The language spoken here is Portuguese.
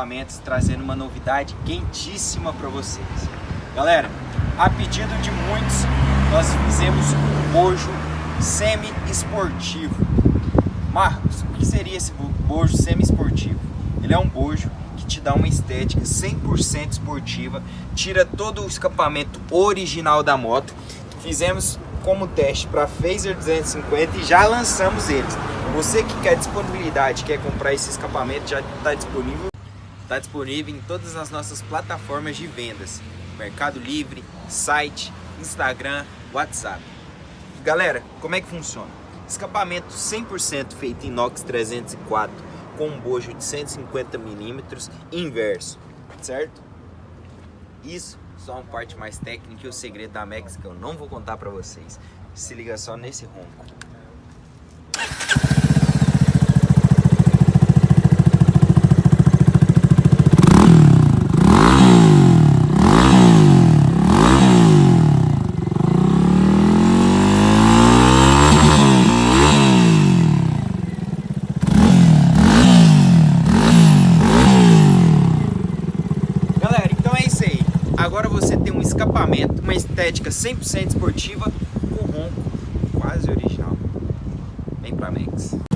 escapamentos, trazendo uma novidade quentíssima para vocês. Galera, a pedido de muitos, nós fizemos um bojo semi-esportivo. Marcos, o que seria esse bojo semi-esportivo? Ele é um bojo que te dá uma estética 100% esportiva, tira todo o escapamento original da moto. Fizemos como teste para Phaser 250 e já lançamos eles. Você que quer disponibilidade, quer comprar esse escapamento, já está disponível em todas as nossas plataformas de vendas: Mercado Livre, site, Instagram, WhatsApp. Galera, como é que funciona? Escapamento 100% feito em inox 304 com um bojo de 150 mm inverso, certo? Isso só uma parte mais técnica e o segredo da Max que eu não vou contar para vocês. Se liga só nesse ronco. Agora você tem um escapamento, uma estética 100% esportiva com ronco quase original. Vem pra Max.